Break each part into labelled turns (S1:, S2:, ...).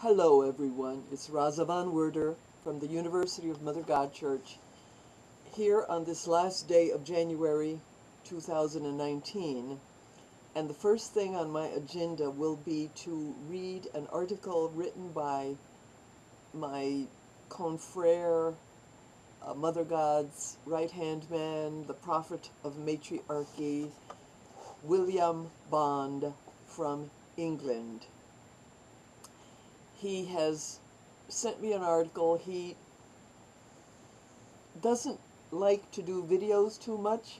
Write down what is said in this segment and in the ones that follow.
S1: Hello everyone, it's Raza von Werder from the University of Mother God Church here on this last day of January 2019, and the first thing on my agenda will be to read an article written by my confrere, Mother God's right-hand man, the prophet of matriarchy, William Bond from England. He has sent me an article. He doesn't like to do videos too much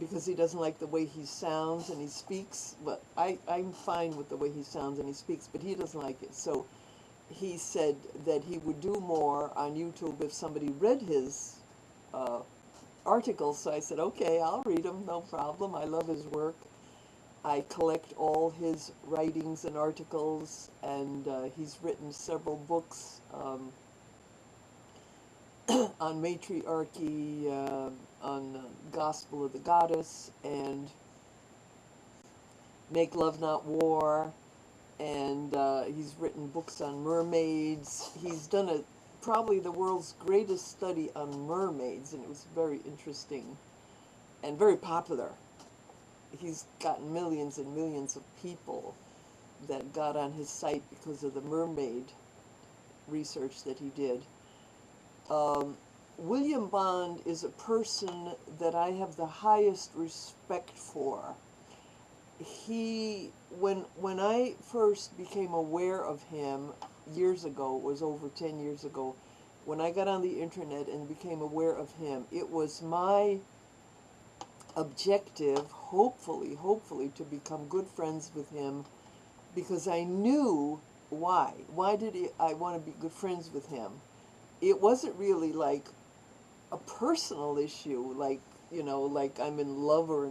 S1: because he doesn't like the way he sounds and he speaks. But I'm fine with the way he sounds and he speaks, but he doesn't like it. So he said that he would do more on YouTube if somebody read his articles. So I said, okay, I'll read them, no problem. I love his work. I collect all his writings and articles, and he's written several books on matriarchy, on Gospel of the Goddess, and Make Love Not War, and he's written books on mermaids. He's done probably the world's greatest study on mermaids, and it was very interesting and very popular. He's gotten millions and millions of people that got on his site because of the mermaid research that he did. William Bond is a person that I have the highest respect for. When I first became aware of him years ago, it was over 10 years ago, when I got on the internet and became aware of him, it was my objective, hopefully, to become good friends with him, because I knew why. Why did I want to be good friends with him? It wasn't really like a personal issue, like, like I'm in love or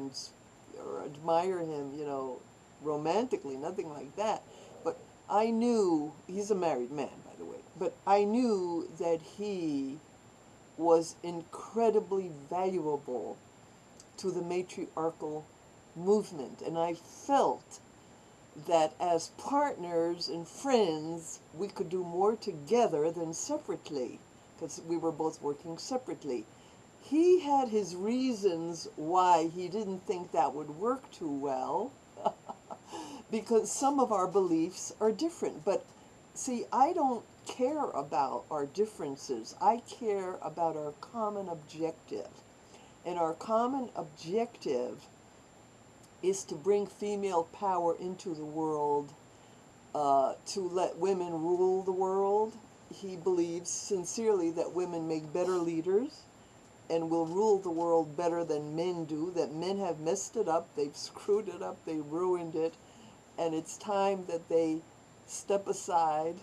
S1: admire him, romantically, nothing like that. But I knew, he's a married man, by the way, but I knew that he was incredibly valuable to the matriarchal movement, and I felt that as partners and friends we could do more together than separately, because we were both working separately. He had his reasons why he didn't think that would work too well because some of our beliefs are different. But see, I don't care about our differences. I care about our common objective. And our common objective is to bring female power into the world, to let women rule the world. He believes sincerely that women make better leaders and will rule the world better than men do, that men have messed it up, they've screwed it up, they ruined it, and it's time that they step aside.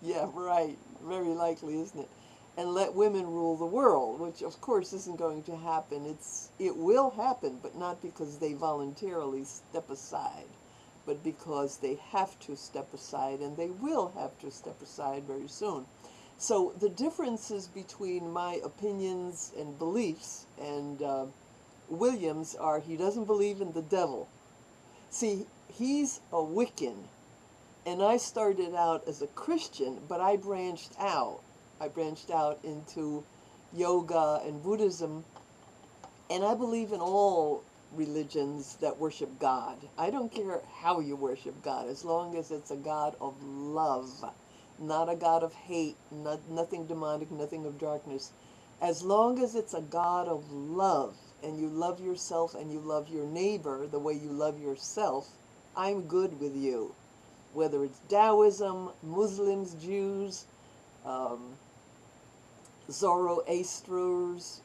S1: Yeah, right, very likely, isn't it? And let women rule the world, which of course isn't going to happen. It will happen, but not because they voluntarily step aside, but because they have to step aside, and they will have to step aside very soon. So the differences between my opinions and beliefs and William's are, he doesn't believe in the devil. See, he's a Wiccan, and I started out as a Christian, but I branched out. I branched out into yoga and Buddhism, and I believe in all religions that worship God. I don't care how you worship God, as long as it's a God of love, not a God of hate, nothing demonic, nothing of darkness. As long as it's a God of love, and you love yourself and you love your neighbor the way you love yourself, I'm good with you. Whether it's Taoism, Muslims, Jews, Zoroastrians,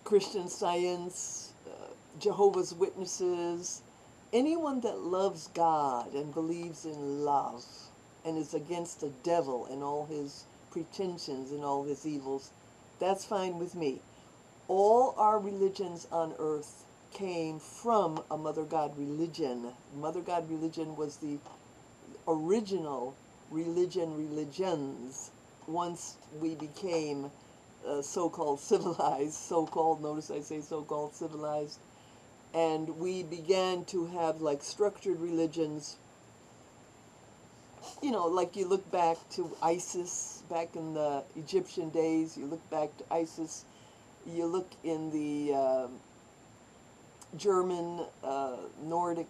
S1: Christian Science, Jehovah's Witnesses, anyone that loves God and believes in love and is against the devil and all his pretensions and all his evils, that's fine with me. All our religions on earth came from a Mother God religion. Mother God religion was the original religions. Once we became so-called civilized, notice I say so-called civilized, and we began to have like structured religions, you know, like you look back to ISIS back in the Egyptian days, you look back to ISIS, you look in the German, Nordic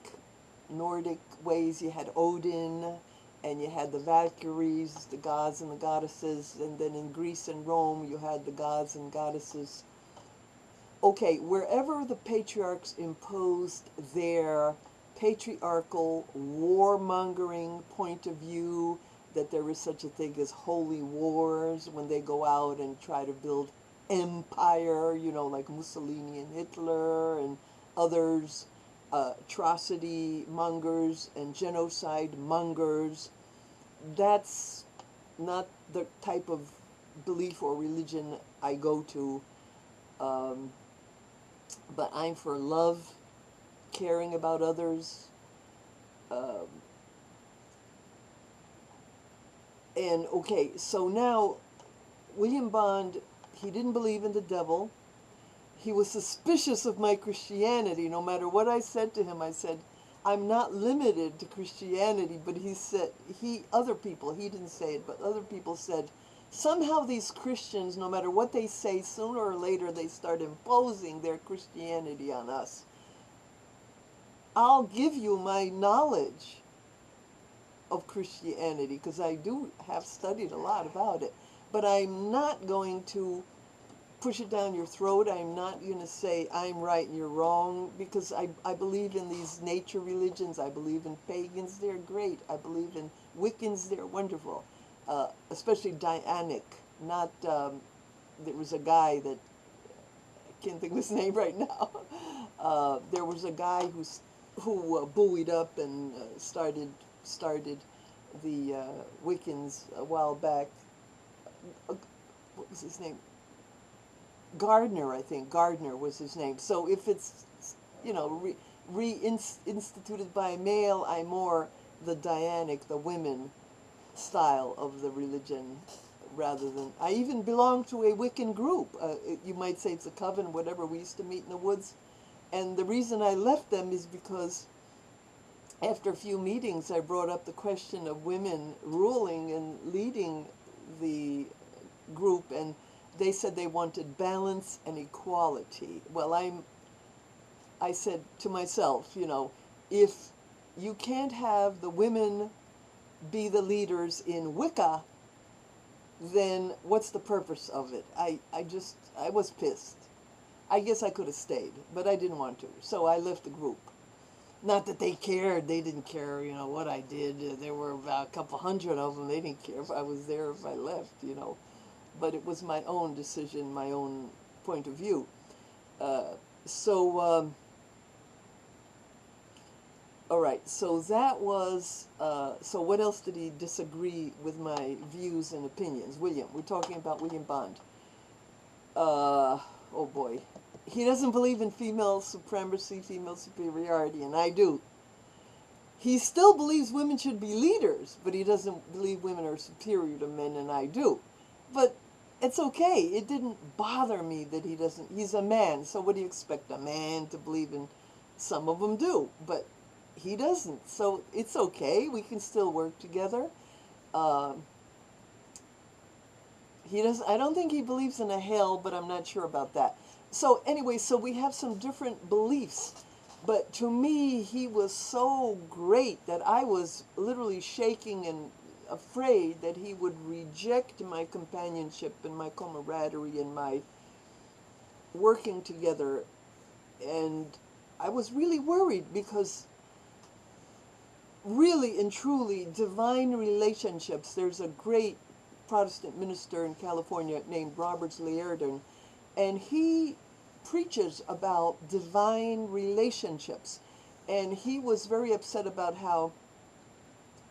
S1: ways, you had Odin, and you had the Valkyries, the gods and the goddesses, and then in Greece and Rome you had the gods and goddesses. Okay, wherever the patriarchs imposed their patriarchal, warmongering point of view, that there is such a thing as holy wars when they go out and try to build empire, you know, like Mussolini and Hitler and others, atrocity mongers and genocide mongers. That's not the type of belief or religion I go to. But I'm for love, caring about others. Um, and okay, so now William Bond, he didn't believe in the devil. He was suspicious of my Christianity. No matter what I said to him, I said, I'm not limited to Christianity. But he said, other people, he didn't say it, but other people said, somehow these Christians, no matter what they say, sooner or later they start imposing their Christianity on us. I'll give you my knowledge of Christianity, because I do have studied a lot about it. But I'm not going to push it down your throat. I'm not going to say I'm right and you're wrong, because I believe in these nature religions. I believe in pagans. They're great. I believe in Wiccans. They're wonderful. Especially Dianic. Not, there was a guy that, I can't think of his name right now. There was a guy who buoyed up and started the Wiccans a while back. What was his name? Gardner, I think. Gardner was his name. So if it's, you know, reinstituted by a male, I'm more the Dianic, the women style of the religion, rather than, I even belong to a Wiccan group. You might say it's a coven, whatever. We used to meet in the woods. And the reason I left them is because after a few meetings, I brought up the question of women ruling and leading the group, and they said they wanted balance and equality. Well, I said to myself, you know, if you can't have the women be the leaders in Wicca, then what's the purpose of it? I was pissed. I guess I could have stayed, but I didn't want to. So I left the group. Not that they cared. They didn't care, you know, what I did. There were about a couple hundred of them. They didn't care if I was there, if I left, you know. But it was my own decision, my own point of view. All right, so that was, so what else did he disagree with my views and opinions? William, we're talking about William Bond. Oh boy. He doesn't believe in female supremacy, female superiority, and I do. He still believes women should be leaders, but he doesn't believe women are superior to men, and I do. But it's okay. It didn't bother me that he doesn't. He's a man, so what do you expect a man to believe in? Some of them do, but he doesn't. So it's okay. We can still work together. He does. I don't think he believes in a hell, but I'm not sure about that. So anyway, so we have some different beliefs. But to me, he was so great that I was literally shaking and afraid that he would reject my companionship and my camaraderie and my working together. And I was really worried, because really and truly divine relationships, there's a great Protestant minister in California named Robert Liardon, and he preaches about divine relationships. And he was very upset about how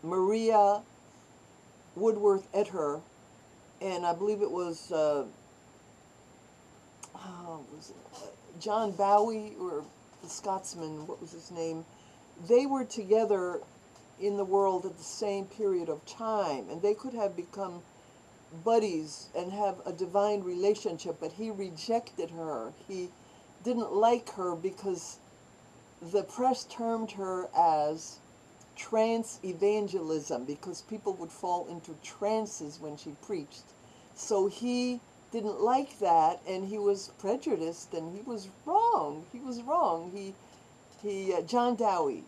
S1: Maria Woodworth Etter, and I believe it was, John Bowie, or the Scotsman, what was his name? They were together in the world at the same period of time, and they could have become buddies and have a divine relationship, but he rejected her. He didn't like her because the press termed her as trance evangelism, because people would fall into trances when she preached. So he didn't like that, and he was prejudiced, and he was wrong. He was wrong. John Dowie,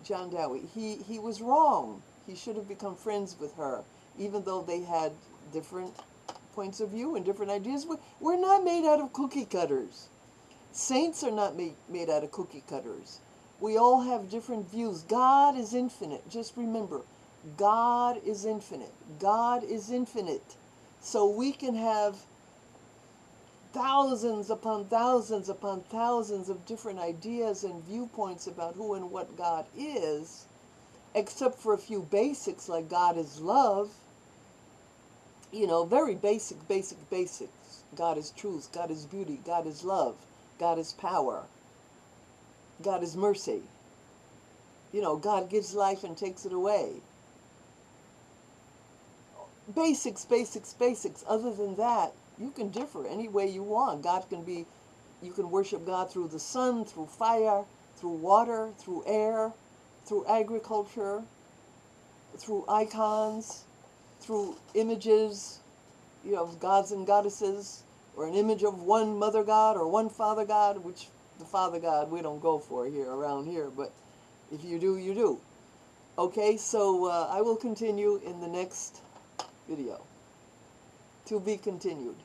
S1: he was wrong. He should have become friends with her, even though they had different points of view and different ideas. We're not made out of cookie cutters. Saints are not made out of cookie cutters. We all have different views. God is infinite. Just remember, God is infinite. God is infinite. So we can have thousands upon thousands upon thousands of different ideas and viewpoints about who and what God is, except for a few basics like God is love. You know, very basics. God is truth. God is beauty. God is love. God is power. God is mercy. You know, God gives life and takes it away. Basics. Other than that, you can differ any way you want. You can worship God through the sun, through fire, through water, through air, through agriculture, through icons, through images, you know, gods and goddesses, or an image of one mother god or one father god, which the father god we don't go for here around here, but if you do, you do. Okay, so I will continue in the next video. To be continued.